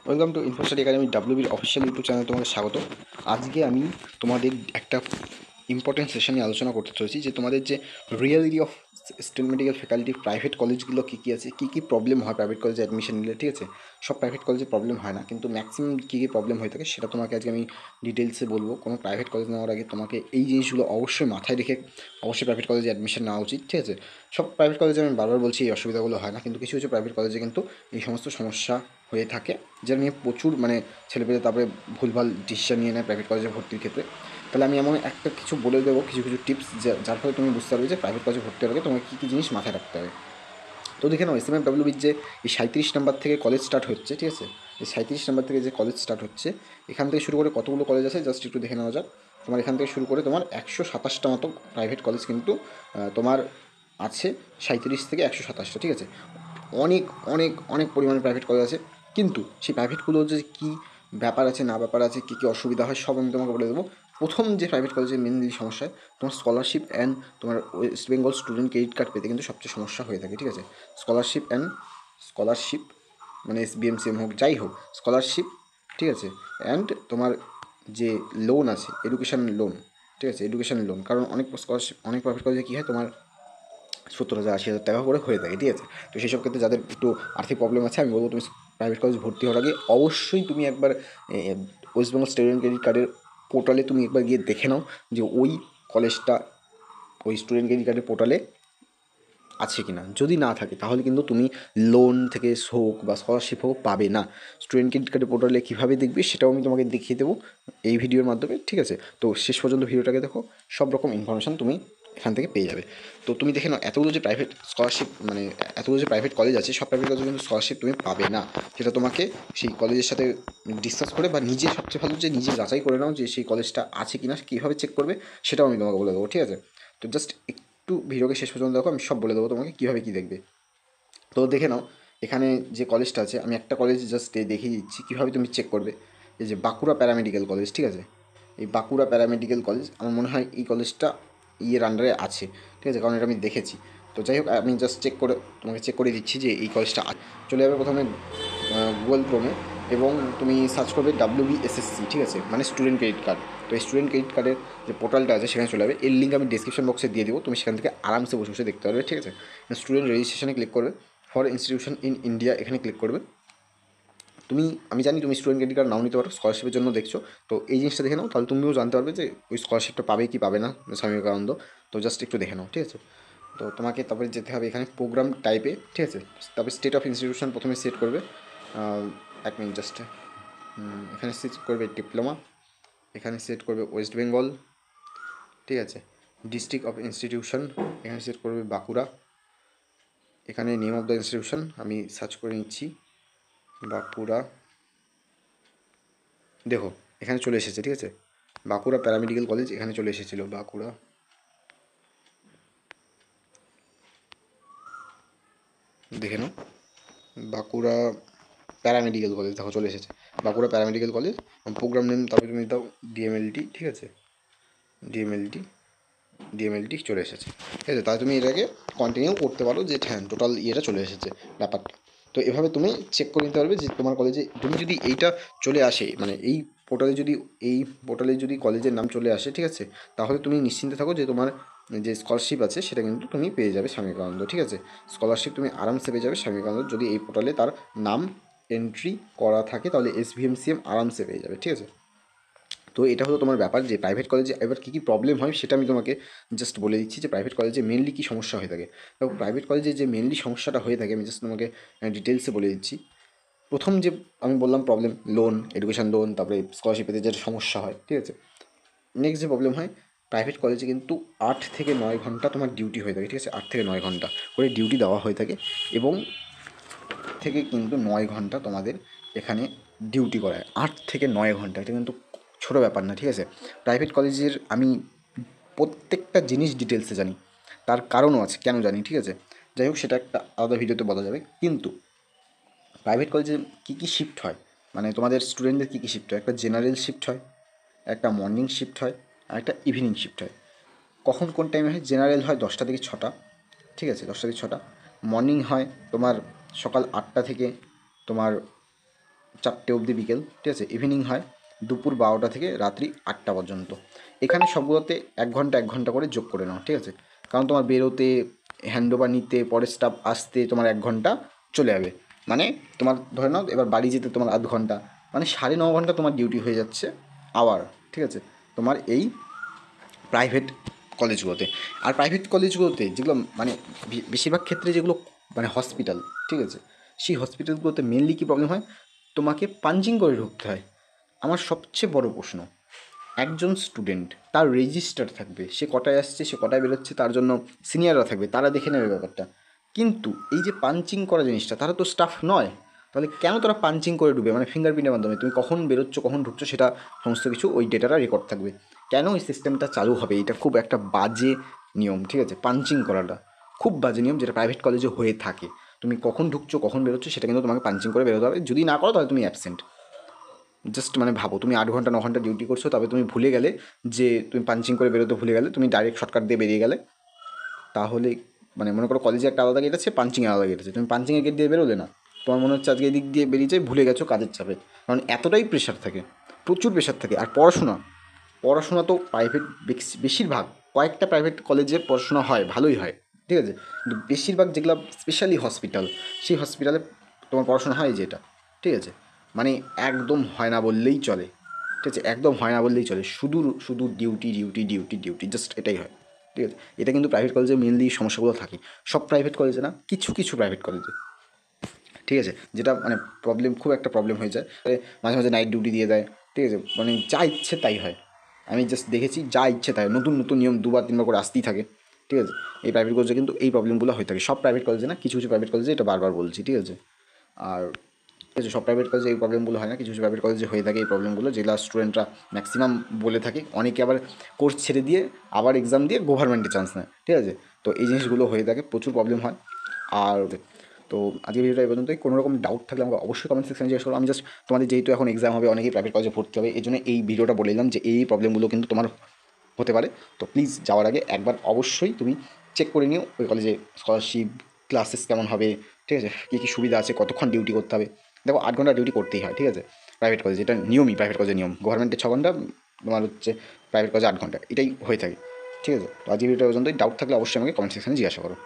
Welcome to Infostudy Academy ডাব্লিউবির official YouTube চ্যানেলে তোমাদের স্বাগত। আজকে আমি তোমাদের একটা ইম্পর্টেন্ট সেশন নিয়ে আলোচনা করতে চলেছি যে তোমাদের যে reality of state medical faculty private কলেজগুলো কী কী আছে, কী কী প্রবলেম হয় প্রাইভেট কলেজে অ্যাডমিশন নিলে। ঠিক আছে, সব প্রাইভেট কলেজে প্রবলেম হয় না, কিন্তু ম্যাক্সিমাম কী কী প্রবলেম হয়ে থাকে সেটা তোমাকে আজকে আমি ডিটেলসে বলবো। কোনো প্রাইভেট কলেজ নেওয়ার আগে তোমাকে এই জিনিসগুলো অবশ্যই মাথায় রেখে অবশ্যই প্রাইভেট কলেজে অ্যাডমিশন নেওয়া উচিত। ঠিক আছে, সব প্রাইভেট কলেজে আমি বারবার বলছি এই অসুবিধাগুলো হয় না, কিন্তু কিছু কিছু প্রাইভেট কলেজে কিন্তু এই সমস্ত সমস্যা হয়ে থাকে, যেটা নিয়ে প্রচুর ছেলেপেলে তারপরে ভুলভাল ডিসিশন নিয়ে নেয় প্রাইভেট কলেজে ভর্তির ক্ষেত্রে। তাহলে আমি এমন একটা কিছু বলে দেবো, কিছু কিছু টিপস যার ফলে তুমি বুঝতে পারবে যে প্রাইভেট কলেজে ভর্তি হওয়ার আগে তোমাকে কী কী জিনিস মাথায় রাখতে হবে। তো দেখে নাও, এসএমএফডব্লিউবির যে এই 37 নাম্বার থেকে কলেজ স্টার্ট হচ্ছে, ঠিক আছে, এই 37 নাম্বার থেকে যে কলেজ স্টার্ট হচ্ছে, এখান থেকে শুরু করে কতগুলো কলেজ আছে জাস্ট একটু দেখে নেওয়া যাক। তোমার এখান থেকে শুরু করে তোমার 127টা মতো প্রাইভেট কলেজ কিন্তু তোমার আছে, 37 থেকে 127টা। ঠিক আছে, অনেক অনেক অনেক পরিমাণে প্রাইভেট কলেজ আছে, কিন্তু সেই প্রাইভেটগুলোর যে কী ব্যাপার আছে না ব্যাপার আছে, কী কী অসুবিধা হয় সব আমি তোমাকে বলে দেবো। প্রথম যে প্রাইভেট কলেজের মেনলি সমস্যা হয়, তোমার স্কলারশিপ অ্যান্ড তোমার West Bengal student credit card পেতে কিন্তু সবচেয়ে সমস্যা হয়ে থাকে। ঠিক আছে, স্কলারশিপ মানে এসবিএমসিএম হোক যাই হোক, স্কলারশিপ, ঠিক আছে, অ্যান্ড তোমার যে লোন আছে এডুকেশান লোন, ঠিক আছে, এডুকেশান লোন, কারণ অনেক স্কলারশিপ অনেক প্রাইভেট কলেজে কী হয় তোমার 70,000 80,000 টাকা করে হয়ে থাকে। ঠিক আছে, তো সেই সব ক্ষেত্রে যাদের একটু আর্থিক প্রবলেম আছে, আমি বলবো তুমি প্রাইভেট কলেজ ভর্তি হওয়ার আগে অবশ্যই তুমি একবার ওয়েস্ট বেঙ্গল স্টুডেন্ট ক্রেডিট কার্ডের পোর্টালে তুমি একবার গিয়ে দেখে নাও যে ওই কলেজটা ওই স্টুডেন্ট ক্রেডিট কার্ডের পোর্টালে আছে কি না। যদি না থাকে তাহলে কিন্তু তুমি লোন থেকে হোক বা স্কলারশিপ হোক পাবে না। স্টুডেন্ট ক্রেডিট কার্ডের পোর্টালে কীভাবে দেখবি সেটাও আমি তোমাকে দেখিয়ে দেবো এই ভিডিওর মাধ্যমে। ঠিক আছে, তো শেষ পর্যন্ত ভিডিওটাকে দেখো, সব রকম ইনফরমেশান তুমি এখান থেকে পেয়ে যাবে। তো তুমি দেখে নাও, এতগুলো যে প্রাইভেট স্কলারশিপ মানে এতগুলো যে প্রাইভেট কলেজ আছে, সব প্রাইভেট কলেজে কিন্তু স্কলারশিপ তুমি পাবে না। সেটা তোমাকে সেই কলেজের সাথে ডিসকাস করে বা নিজে সবচেয়ে ভালো যে নিজে যাচাই করে নাও যে সেই কলেজটা আছে কি না, কীভাবে চেক করবে সেটাও আমি তোমাকে বলে দেবো। ঠিক আছে, তো জাস্ট একটু ভিডিওকে শেষ পর্যন্ত দেখো, আমি সব বলে দেবো তোমাকে কীভাবে কী দেখবে। তো দেখে নাও, এখানে যে কলেজটা আছে, আমি একটা কলেজ জাস্ট দেখিয়ে দিচ্ছি কীভাবে তুমি চেক করবে। এই যে বাঁকুড়া প্যারামেডিক্যাল কলেজ, ঠিক আছে, এই বাঁকুড়া প্যারামেডিক্যাল কলেজ আমার মনে হয় এই কলেজটা ইয়ের আন্ডারে আছে। ঠিক আছে, কারণ এটা আমি দেখেছি। তো যাই হোক, আমি জাস্ট তোমাকে চেক করে দিচ্ছি যে এই কলেজটা চলে যাবে প্রথমে গুগল ক্রোমে, এবং তুমি সার্চ করবে WBSSC, ঠিক আছে, মানে স্টুডেন্ট ক্রেডিট কার্ড। তো এই স্টুডেন্ট ক্রেডিট কার্ডের যে পোর্টালটা আছে সেখানে চলে যাবে, এর লিঙ্ক আমি ডিসক্রিপশন বক্সে দিয়ে দেবো, তুমি সেখান থেকে আরামসে বসে বসে দেখতে পারবে। ঠিক আছে, স্টুডেন্ট রেজিস্ট্রেশনে ক্লিক করবে, ফর ইনস্টিটিউশন ইন ইন্ডিয়া এখানে ক্লিক করবে। আমি জানি তুমি স্টুডেন্ট ক্রেডিট কার্ড নাও নিতে পারো, স্কলারশিপের জন্য দেখছো, তো এই জিনিসটা দেখে নাও, তাহলে তুমিও জানতে পারবে যে ওই স্কলারশিপটা পাবে কি পাবে না স্বামী বিবেকানন্দ। তো জাস্ট একটু দেখে নাও। ঠিক আছে, তো তোমাকে তারপরে যেতে হবে এখানে প্রোগ্রাম টাইপে। ঠিক আছে, তারপরে স্টেট অফ ইনস্টিটিউশন প্রথমে সেট করবে। এক মিনিট জাস্ট, এখানে সেট করবে ডিপ্লোমা, এখানে সেট করবে ওয়েস্ট বেঙ্গল। ঠিক আছে, ডিস্ট্রিক্ট অফ ইনস্টিটিউশন এখানে সেট করবে বাঁকুড়া। এখানে নেম অফ দ্য ইনস্টিটিউশন আমি সার্চ করে নিচ্ছি, বাঁকুড়া। দেখো এখানে চলে এসেছে। ঠিক আছে, বাঁকুড়া প্যারামেডিক্যাল কলেজ এখানে চলে এসেছিলো, বাঁকুড়া, দেখে নাও, বাঁকুড়া প্যারামেডিক্যাল কলেজ দেখো চলে এসেছে, Bankura paramedical college. Program name তারপরে তুমি দাও ডিএমএলটি। ঠিক আছে, ডিএমএলটি, ডিএমএলটি চলে এসেছে। ঠিক আছে, তাহলে তুমি এটাকে কন্টিনিউ করতে পারো যে হ্যাঁ টোটাল ইয়েটা চলে এসেছে ব্যাপারটা। তো এভাবে তুমি চেক করে নিতে পারবে যে তোমার কলেজে তুমি যদি এইটা চলে আসে, মানে এই পোর্টালে যদি কলেজের নাম চলে আসে, ঠিক আছে, তাহলে তুমি নিশ্চিন্তে থাকো যে তোমার যে স্কলারশিপ আছে সেটা কিন্তু তুমি পেয়ে যাবে স্বামী বিবেকানন্দ। ঠিক আছে, স্কলারশিপ তুমি আরামসে পেয়ে যাবে স্বামী বিবেকানন্দ, যদি এই পোর্টালে তার নাম এন্ট্রি করা থাকে তাহলে SVMCM আরামসে পেয়ে যাবে। ঠিক আছে, তো এটা হলো তোমার ব্যাপার যে প্রাইভেট কলেজে এবার কী কী প্রবলেম হয় সেটা আমি তোমাকে জাস্ট বলে দিচ্ছি যে প্রাইভেট কলেজে মেনলি কী সমস্যা হয়ে থাকে। তো প্রাইভেট কলেজে যে মেনলি সমস্যাটা হয়ে থাকে আমি জাস্ট তোমাকে ডিটেলসে বলে দিচ্ছি। প্রথম যে আমি বললাম প্রবলেম, লোন, এডুকেশান লোন, তারপরে স্কলারশিপ পেতে যেটা সমস্যা হয়। ঠিক আছে, নেক্সট যে প্রবলেম হয়, প্রাইভেট কলেজে কিন্তু 8 থেকে 9 ঘন্টা তোমার ডিউটি হয়ে থাকে। ঠিক আছে, 8 থেকে 9 ঘন্টা করে ডিউটি দেওয়া হয়ে থাকে, এবং কিন্তু 9 ঘন্টা তোমাদের এখানে ডিউটি করায়। 8 থেকে 9 ঘন্টা, এটা কিন্তু ছোটো ব্যাপার না। ঠিক আছে, প্রাইভেট কলেজের আমি প্রত্যেকটা জিনিস ডিটেলসে জানি, তার কারণও আছে কেন জানি। ঠিক আছে, যাই হোক সেটা একটা আলাদা ভিডিওতে বলা যাবে। কিন্তু প্রাইভেট কলেজে কী কী শিফট হয়, মানে তোমাদের স্টুডেন্টদের কী কী শিফট হয়, একটা জেনারেল শিফট হয়, একটা মর্নিং শিফট হয়, আর একটা ইভিনিং শিফট হয়। কখন কোন টাইমে হয়, জেনারেল হয় 10টা থেকে 6টা। ঠিক আছে, 10টা থেকে 6টা। মর্নিং হয় তোমার সকাল 8টা থেকে তোমার 4টে অবধি বিকেল, ঠিক আছে। ইভিনিং হয় দুপুর 12টা থেকে রাত্রি 8টা পর্যন্ত। এখানে সবগুলোতে 1 ঘন্টা করে যোগ করে নাও, ঠিক আছে। কারণ তোমার বেরোতে, হ্যান্ডওভার নিতে, পরের স্টাফ আসতে তোমার 1 ঘন্টা চলে যাবে। মানে তোমার ধরে নাও এবার বাড়ি যেতে তোমার আধ ঘন্টা, মানে 9.5 ঘন্টা তোমার ডিউটি হয়ে যাচ্ছে আওয়ার, ঠিক আছে, তোমার এই প্রাইভেট কলেজগুলোতে। আর প্রাইভেট কলেজগুলোতে যেগুলো মানে বেশিরভাগ ক্ষেত্রে যেগুলো মানে হসপিটাল, ঠিক আছে, সেই হসপিটালগুলোতে মেনলি কী প্রবলেম হয়, তোমাকে পাঞ্চিং করে ঢুকতে হয়। আমার সবচেয়ে বড় প্রশ্ন, একজন স্টুডেন্ট তার রেজিস্টার থাকবে, সে কটায় আসছে, সে কটায় বেরোচ্ছে, তার জন্য সিনিয়ররা থাকবে, তারা দেখে নেবে ব্যাপারটা। কিন্তু এই যে পাঞ্চিং করা জিনিসটা, তারা তো স্টাফ নয়, তাহলে কেন তারা পাঞ্চিং করে ঢুকবে? মানে ফিঙ্গারপ্রিন্টের মাধ্যমে তুমি কখন বেরোচ্ছ, কখন ঢুকছো, সেটা সমস্ত কিছু ওই ডেটাটা রেকর্ড থাকবে। কেন এই সিস্টেমটা চালু হবে? এটা খুব একটা বাজে নিয়ম, ঠিক আছে। পাঞ্চিং করাটা খুব বাজে নিয়ম, যেটা প্রাইভেট কলেজে হয়ে থাকে। তুমি কখন ঢুকছো, কখন বেরোচ্ছো, সেটা কিন্তু তোমাকে পাঞ্চিং করে বেরোতে হবে। যদি না করো তাহলে তুমি অ্যাবসেন্ট। জাস্ট মানে ভাবো, তুমি 8 ঘন্টা 9 ঘন্টা ডিউটি করছো, তবে তুমি ভুলে গেলে যে তুমি পাঞ্চিং করে বেরোতে ভুলে গেলে, তুমি ডাইরেক্ট শর্টকাট দিয়ে বেরিয়ে গেলে, তাহলে মানে মনে করো কলেজে একটা আলাদা গেট আছে, পাঞ্চিং আলাদা গেট আছে, তুমি পাঞ্চিংয়ের গেট দিয়ে বেরোলে না, তোমার মনে হচ্ছে আজকে এদিক দিয়ে বেরিয়ে যাই, ভুলে গেছো কাজের চাপে। কারণ এতটাই প্রেশার থাকে, প্রচুর প্রেশার থাকে। আর পড়াশোনা তো প্রাইভেট, বেশিরভাগ কয়েকটা প্রাইভেট কলেজে পড়াশোনা হয়, ভালোই হয়, ঠিক আছে। কিন্তু বেশিরভাগ যেগুলো স্পেশালি হসপিটাল, সেই হসপিটালে তোমার পড়াশোনা হয় যেটা, ঠিক আছে, মানে একদম হয় না বললেই চলে, ঠিক আছে, একদম হয় না বললেই চলে। শুধু শুধু duty duty duty duty, just এটাই হয়, ঠিক আছে। এটা কিন্তু প্রাইভেট কলেজে মেনলি সমস্যাগুলো থাকে। সব প্রাইভেট কলেজে না, কিছু কিছু প্রাইভেট কলেজে, ঠিক আছে, যেটা মানে প্রবলেম, খুব একটা প্রবলেম হয়ে যায়। মাঝে মাঝে নাইট ডিউটি দিয়ে দেয়, ঠিক আছে, মানে যা ইচ্ছে তাই হয়। আমি জাস্ট দেখেছি, যা ইচ্ছে তাই হয়। নতুন নতুন নিয়ম 2 বার 3 বার করে আসতেই থাকে, ঠিক আছে। এই প্রাইভেট কলেজে কিন্তু এই প্রবলেমগুলো হয়ে থাকে। সব প্রাইভেট কলেজে না, কিছু কিছু প্রাইভেট কলেজে, এটা বারবার বলছি, ঠিক আছে। আর ঠিক আছে, সব প্রাইভেট কলেজে এই প্রবলেমগুলো হয় না, কিছু কিছু প্রাইভেট কলেজে হয়ে থাকে এই প্রবলেমগুলো, যেগুলো স্টুডেন্টরা ম্যাক্সিমাম বলে থাকে। অনেকে আবার কোর্স ছেড়ে দিয়ে আবার এক্সাম দিয়ে গভর্নমেন্টে চান্স নেয়, ঠিক আছে। তো এই জিনিসগুলো হয়ে থাকে, প্রচুর প্রবলেম হয়। আর তো আজকের ভিডিওটা এই পর্যন্তই। কোনো রকম ডাউট থাকলে আমাকে অবশ্যই কমেন্ট সেকশনে জিজ্ঞেস করো। আমি জাস্ট তোমাদের যেহেতু এখন এক্সাম হবে, অনেকেই প্রাইভেট কলেজে ভর্তি হবে, এই জন্য এই ভিডিওটা বলে দিলাম যে এই প্রবলেমগুলো কিন্তু তোমার হতে পারে। তো প্লিজ যাওয়ার আগে একবার অবশ্যই তুমি চেক করে নিও ওই কলেজে স্কলারশিপ, ক্লাসেস কেমন হবে, ঠিক আছে, কী কী সুবিধা আছে, কতক্ষণ ডিউটি করতে হবে। দেখো 8 ঘন্টা ডিউটি করতেই হয়, ঠিক আছে, প্রাইভেট কলেজে এটা নিয়মই, প্রাইভেট কলেজের নিয়ম। গভর্নমেন্টের 6 ঘন্টা, তোমার হচ্ছে প্রাইভেট কলেজে 8 ঘন্টা, এটাই হয়ে থাকে, ঠিক আছে। তো আজকের ভিডিওটা পর্যন্তই। ডাউট থাকলে অবশ্যই আমাকে কমেন্ট সেকশনে জিজ্ঞাসা করো।